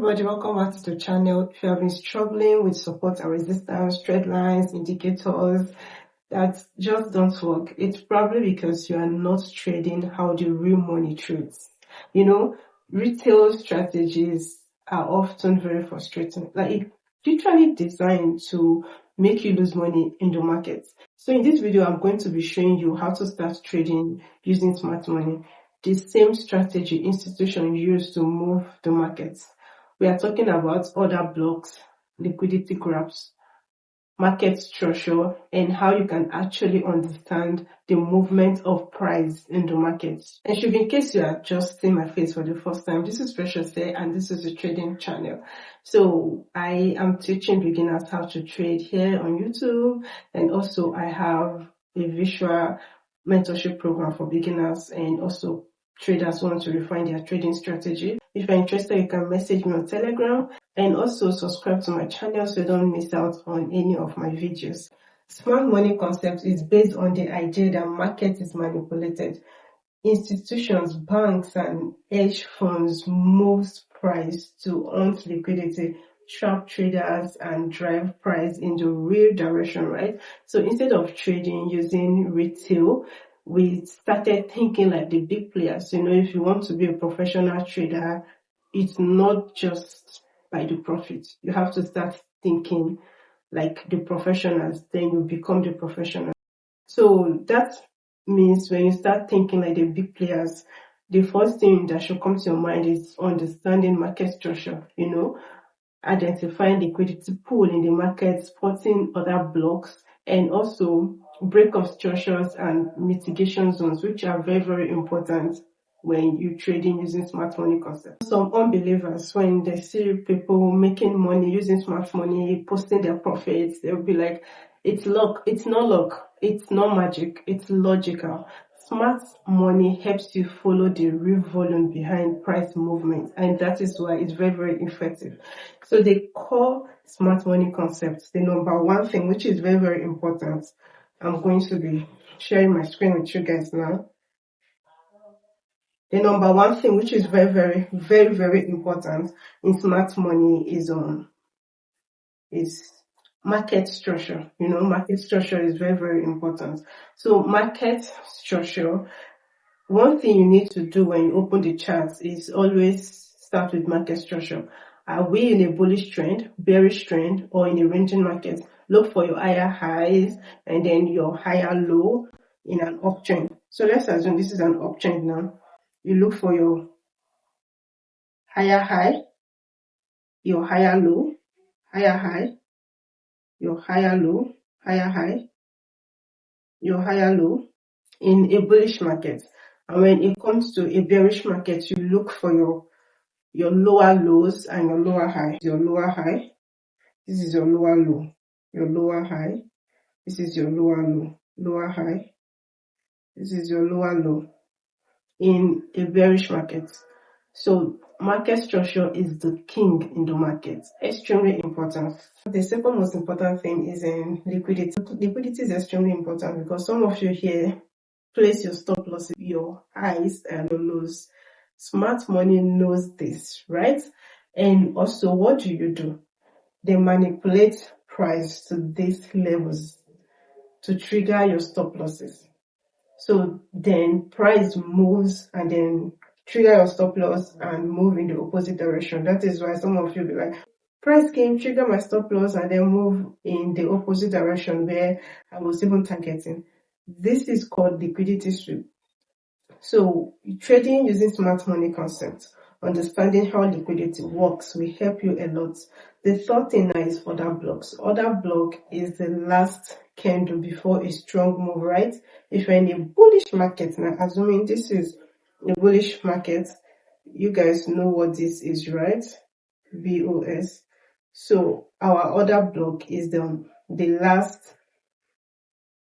everybody, welcome back to the channel. If you have been struggling with support and resistance, trend lines, indicators that just don't work, it's probably because you are not trading how the real money trades. You know, retail strategies are often very frustrating. Like, it's literally designed to make you lose money in the market. So in this video, I'm going to be showing you how to start trading using smart money, the same strategy institutions use to move the market. We are talking about order blocks, liquidity graphs, market structure, and how you can actually understand the movement of price in the market. And should in case you are just seeing my face for the first time, this is Precious here and this is the trading channel. So I am teaching beginners how to trade here on YouTube, and also I have a visual mentorship program for beginners and also traders who want to refine their trading strategy. If you're interested, you can message me on Telegram and also subscribe to my channel so you don't miss out on any of my videos. Smart money concept is based on the idea that market is manipulated. Institutions, banks, and hedge funds move price to earn liquidity, trap traders, and drive price in the real direction, right? So instead of trading using retail, we started thinking like the big players. If you want to be a professional trader, it's not just by the profit. You have to start thinking like the professionals, then you become the professional. So that means when you start thinking like the big players, the first thing that should come to your mind is understanding market structure, identifying liquidity pool in the market, spotting other blocks, and also break-off structures and mitigation zones, which are very, very important when you're trading using smart money concept. Some unbelievers, when they see people making money using smart money, posting their profits, they'll be like, it's luck. It's not luck. It's not magic. It's logical. Smart money helps you follow the real volume behind price movement, and that is why it's very, very effective. So the core smart money concept, the number one thing, which is very, very important, I'm going to be sharing my screen with you guys now. The number one thing, which is very, very, very, very important in smart money is market structure. Market structure is very, very important. So market structure, one thing you need to do when you open the charts is always start with market structure. Are we in a bullish trend, bearish trend, or in a ranging market? Look for your higher highs and then your higher low in an uptrend. So let's assume this is an uptrend now. You look for your higher high, your higher low, higher high, your higher low, higher high, your higher low in a bullish market. And when it comes to a bearish market, you look for your lower lows and your lower high. Your lower high, this is your lower low, your lower high, this is your lower low, lower high, this is your lower low in a bearish market. So market structure is the king in the market, extremely important. The second most important thing is liquidity. Liquidity is extremely important because some of you here place your stop loss, your highs and your lows. Smart money knows this, right? And also, what do? They manipulate price to these levels to trigger your stop losses. So then price moves and then trigger your stop loss and move in the opposite direction. That is why some of you be like, price came, trigger my stop loss and then move in the opposite direction where I was even targeting. This is called liquidity sweep. So trading using smart money concept, understanding how liquidity works will help you a lot. The third thing now is order blocks. Order block is the last candle before a strong move, right? If you're in a bullish market, now assuming this is a bullish market, you guys know what this is, right? BOS. So our order block is the last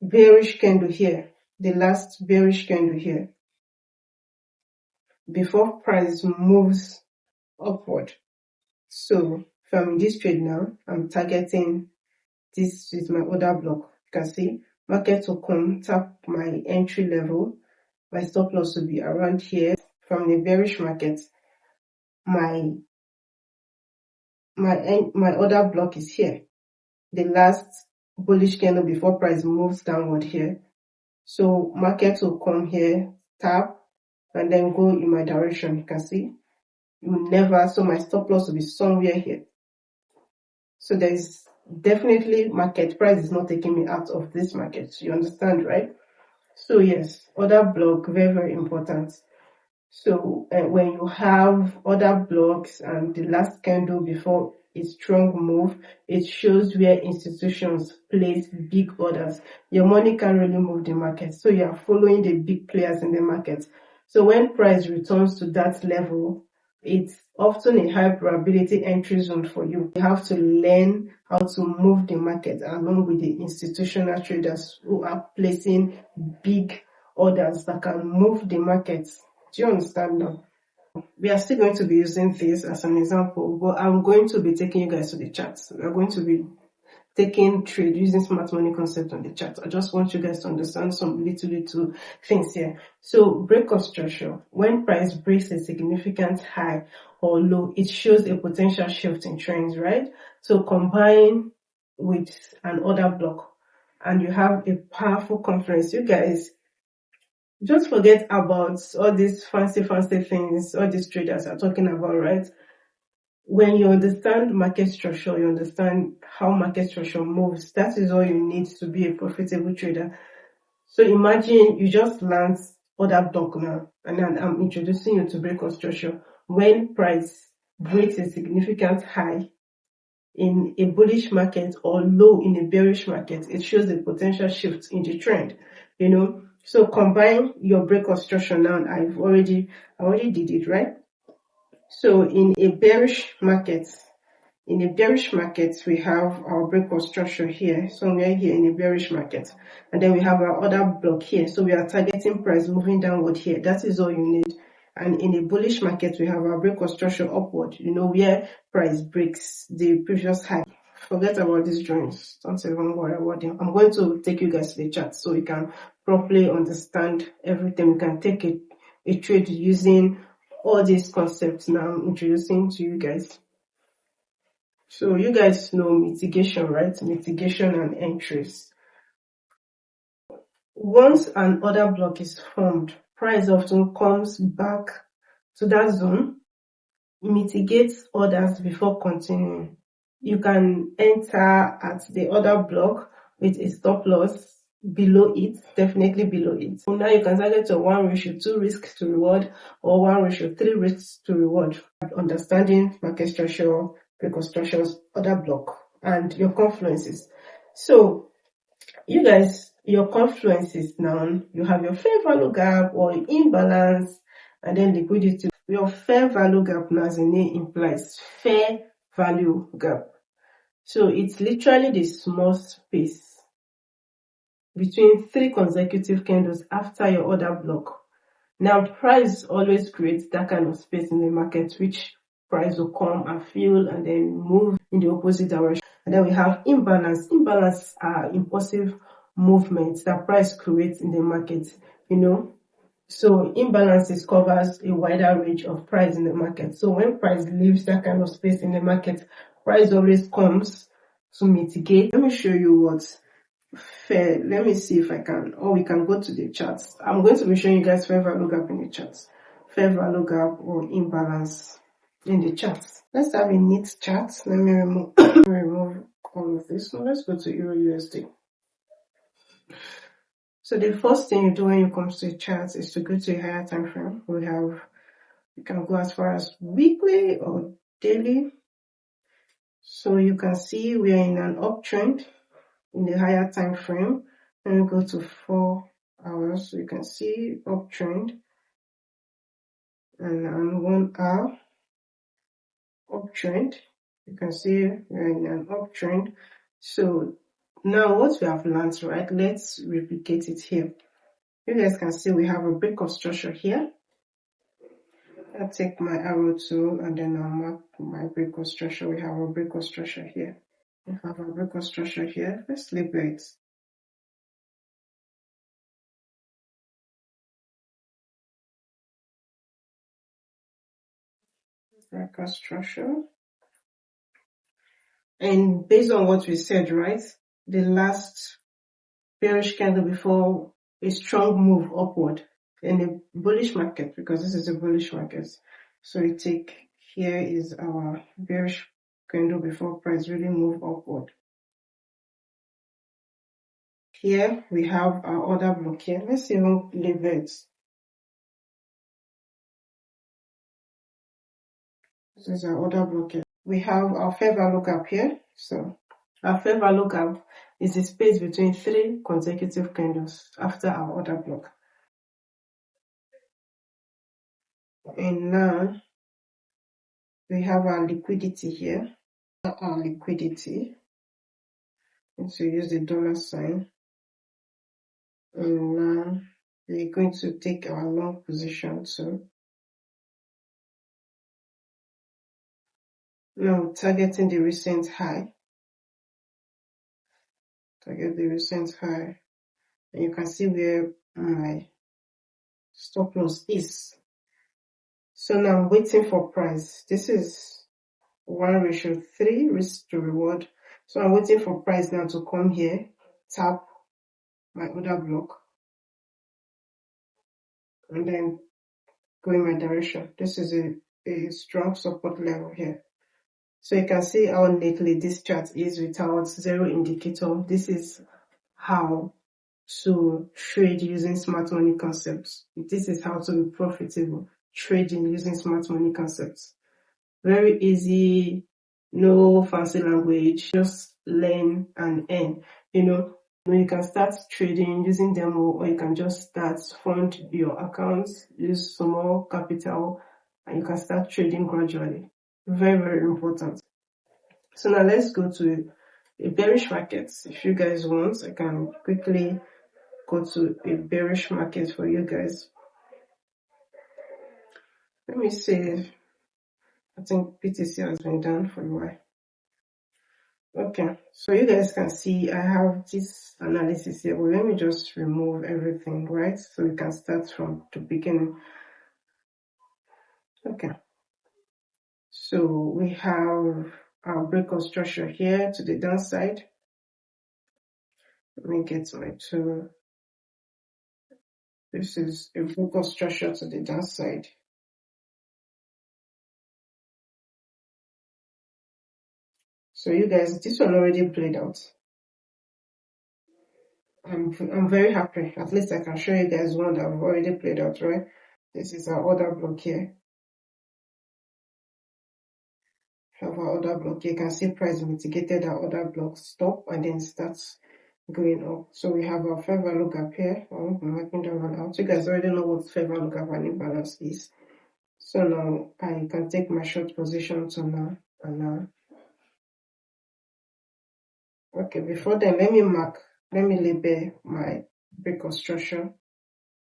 bearish candle here. The last bearish candle here before price moves upward. So from this trade now, I'm targeting this with my order block. You can see market will come, tap my entry level. My stop loss will be around here. From the bearish market, my my order block is here. The last bullish candle before price moves downward here. So market will come here, tap, and then go in my direction. You can see. So my stop loss will be somewhere here. So there is definitely market price is not taking me out of this market. You understand, right? So yes, order block, very, very important. So when you have other blocks and the last candle before a strong move, it shows where institutions place big orders. Your money can't really move the market. So you are following the big players in the market. So when price returns to that level, it's often a high probability entry zone for you. You have to learn how to move the market along with the institutional traders who are placing big orders that can move the market. Do you understand now? We are still going to be using this as an example, but I'm going to be taking you guys to the charts. We are going to be taking trade using smart money concept on the chart. I just want you guys to understand some little things here. So breakout structure, when price breaks a significant high or low, it shows a potential shift in trends, right? So combine with an order block and you have a powerful conference. You guys just forget about all these fancy things all these traders are talking about, right? When you understand market structure, you understand how market structure moves. That is all you need to be a profitable trader. So imagine you just land order block now, and then I'm introducing you to breakout structure. When price breaks a significant high in a bullish market or low in a bearish market, it shows a potential shift in the trend, you know. So combine your breakout structure now. I already did it, right? So in a bearish market, we have our breakout structure here, somewhere here in a bearish market. And then we have our other block here. So we are targeting price moving downward here. That is all you need. And in a bullish market, we have our breakout structure upward, you know, where price breaks the previous high. Forget about these drawings. Don't even worry about them. I'm going to take you guys to the chart so you can properly understand everything. You can take a trade using all these concepts now I'm introducing to you guys. So you guys know mitigation, right? Mitigation and entries. Once an order block is formed, price often comes back to that zone, mitigates orders before continuing. You can enter at the order block with a stop loss below it, definitely below it. So now you can target your 1:2 risk to reward or 1:3 risks to reward. Understanding market structure, reconstructions, order block, and your confluences. So you guys, your confluences now, you have your fair value gap or imbalance, and then liquidity. Your fair value gap now, as the name implies, fair value gap. So it's literally the small space between 3 consecutive candles after your order block. Now, price always creates that kind of space in the market, which price will come and fill and then move in the opposite direction. And then we have imbalance. Imbalance are impulsive movements that price creates in the market, you know. So imbalances covers a wider range of price in the market. So when price leaves that kind of space in the market, price always comes to mitigate. Let me show you what fair. Let me see if I can, or we can go to the charts. I'm going to be showing you guys fair value gap in the charts. Fair value gap or imbalance in the charts. Let's have a neat chart. Let me remove all of this. So let's go to Euro USD. So the first thing you do when you come to the charts is to go to a higher time frame. You can go as far as weekly or daily. So you can see we are in an uptrend in the higher time frame. Then we go to 4 hours. So you can see uptrend, and on 1 hour uptrend. You can see we're in an uptrend. So now what we have learned, right? Let's replicate it here. You guys can see we have a breakout structure here. I'll take my arrow tool and then I'll mark my breakout structure. We have a breakout structure here. We have a breakout structure here. Let's label it. Breakout structure. And based on what we said, right, the last bearish candle before a strong move upward in a bullish market, because this is a bullish market. So we take, here is our bearish candle before price really move upward. Here we have our order block here. Let's even leave it. This is our order block here. We have our fair value gap here. So our fair value gap is the space between 3 consecutive candles after our order block. And now we have our liquidity here. Our liquidity. And so use the dollar sign. And now we're going to take our long position too. Now targeting the recent high. Target the recent high. And you can see where my stop loss is. So now I'm waiting for price. This is 1:3 risk to reward. So I'm waiting for price now to come here, tap my order block, and then go in my direction. This is a strong support level here. So you can see how neatly this chart is without zero indicator. This is how to trade using smart money concepts. This is how to be profitable trading using smart money concepts. Very easy, no fancy language, just learn and earn. You can start trading using demo, or you can just start fund your accounts, use small capital, and you can start trading gradually. Very, very important. So now let's go to a bearish market. If you guys want, I can quickly go to a bearish market for you guys. Let me see. I think PTC has been done for a while. Okay, so you guys can see I have this analysis here, but let me just remove everything, right? So we can start from the beginning. Okay, so we have our breakout structure here to the downside. Let me get my tool. This is a breakout structure to the downside. So you guys, this one already played out. I'm very happy. At least I can show you guys one that I've already played out, right? This is our order block here. Have our order block. You can see price mitigated our order block, stop, and then starts going up. So we have our fair value gap here. I'm marking that one out. You guys already know what fair value gap and imbalance is. So now I can take my short position to now and now. Okay, before then, let me label my breakout structure.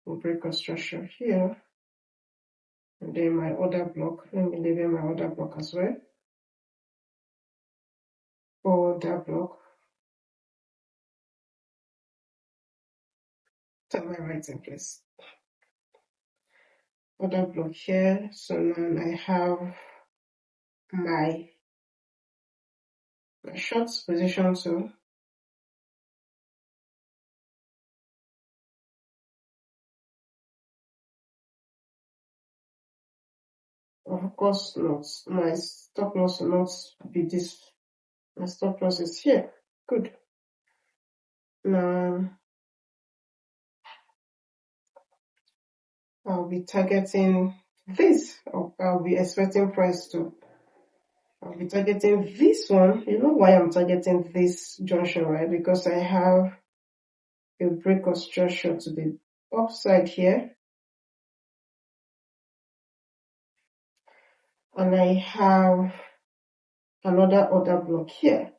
Breakout structure here. And then my order block. Let me label my order block as well. Order block. Tell my writing, please. Order block here. So now I have my short position too. Of course not. My stop loss will not be this. My stop loss is here. Good. Now I'll be targeting this. I'll be expecting price to. I'll be targeting this one. You know why I'm targeting this junction, right? Because I have a breakout structure to the upside here. And I have another order block here.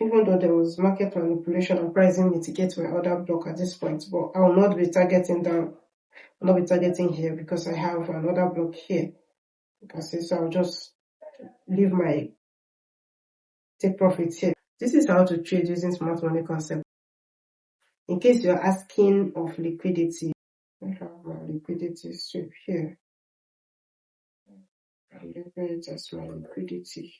Even though there was market manipulation and pricing mitigates my order block at this point, but I will not be targeting down. I'll not be targeting here because I have another block here. You can see, so I'll just leave my take profits here. This is how to trade using smart money concept. In case you're asking of liquidity, I have my liquidity strip here. I'm leaving it as my liquidity.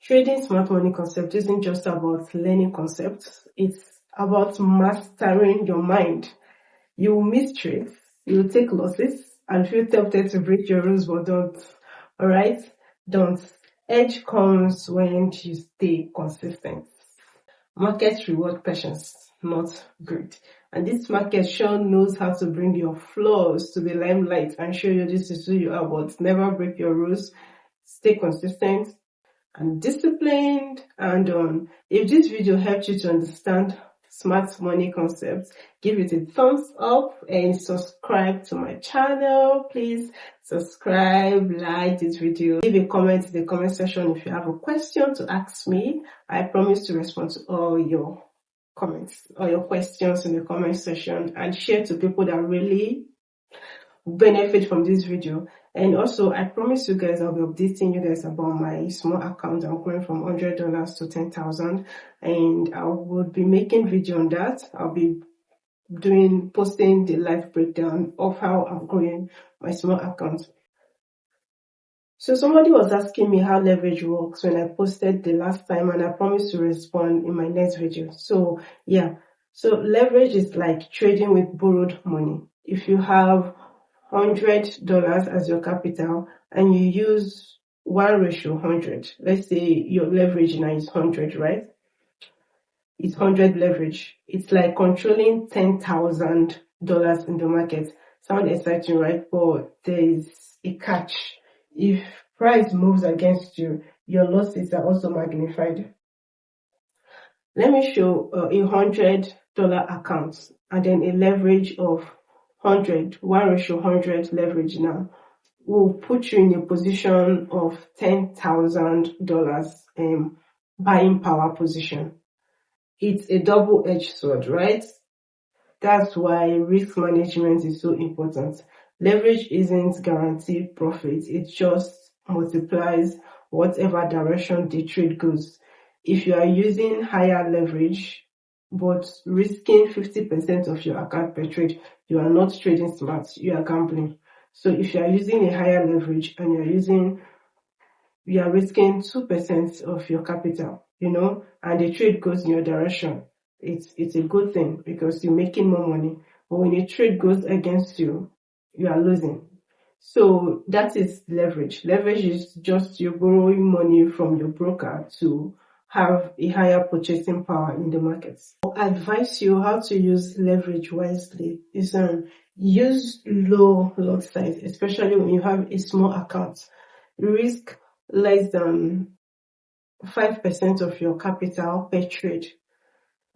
Trading smart money concept isn't just about learning concepts. It's about mastering your mind. You will miss trades, you will take losses, and feel tempted to break your rules, but don't. Alright? Don't. Edge comes when you stay consistent. Markets reward patience, not greed. And this market sure knows how to bring your flaws to the limelight and show you this is who you are, but never break your rules. Stay consistent and disciplined. And if this video helped you to understand smart money concepts, give it a thumbs up and subscribe to my channel. Please subscribe, like this video, leave a comment in the comment section if you have a question to ask me. I promise to respond to all your comments or your questions in the comment section, and share to people that really benefit from this video. And also, I promise you guys I'll be updating you guys about my small account. I'm going from $100 to 10,000, and I would be making video on that. I'll be posting the live breakdown of how I'm growing my small account. So somebody was asking me how leverage works when I posted the last time, and I promised to respond in my next video. So yeah, so leverage is like trading with borrowed money. If you have $100 as your capital and you use 1:100, let's say your leverage now is 100, right? It's 100 leverage. It's like controlling $10,000 in the market. Sound exciting, right? But there's a catch. If price moves against you, your losses are also magnified. Let me show a $100 account and then a leverage of 1:100 leverage now will put you in a position of $10,000 buying power position. It's a double-edged sword, right? That's why risk management is so important. Leverage isn't guaranteed profit. It just multiplies whatever direction the trade goes. If you are using higher leverage but risking 50% of your account per trade, you are not trading smart, you are gambling. So if you are using a higher leverage and you are risking 2% of your capital, and the trade goes in your direction, it's a good thing because you're making more money. But when a trade goes against you, you are losing. So that is leverage. Leverage is just you borrowing money from your broker to have a higher purchasing power in the markets. I advise you how to use leverage wisely is use low lot size, especially when you have a small account. Risk less than 5% of your capital per trade.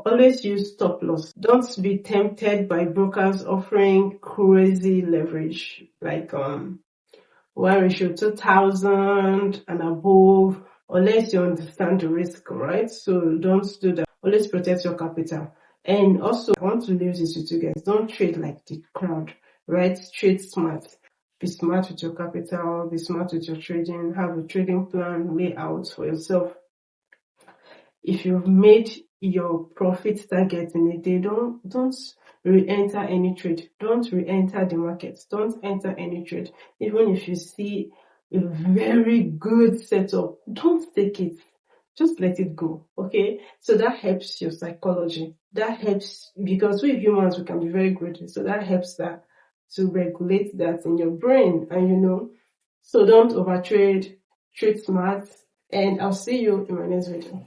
Always use stop loss. Don't be tempted by brokers offering crazy leverage like 1:2,000 and above, unless you understand the risk, right? So don't do that. Always protect your capital. And also, I want to leave this with you guys. Don't trade like the crowd, right? Trade smart. Be smart with your capital, be smart with your trading, have a trading plan, lay out for yourself. If you've made your profit target in a day, don't re-enter any trade. Don't re-enter the market. Don't enter any trade. Even if you see a very good setup, don't take it. Just let it go, okay? So that helps your psychology. That helps because we humans, we can be very good. So that helps that to regulate that in your brain, and so don't overtrade, trade smart, and I'll see you in my next video.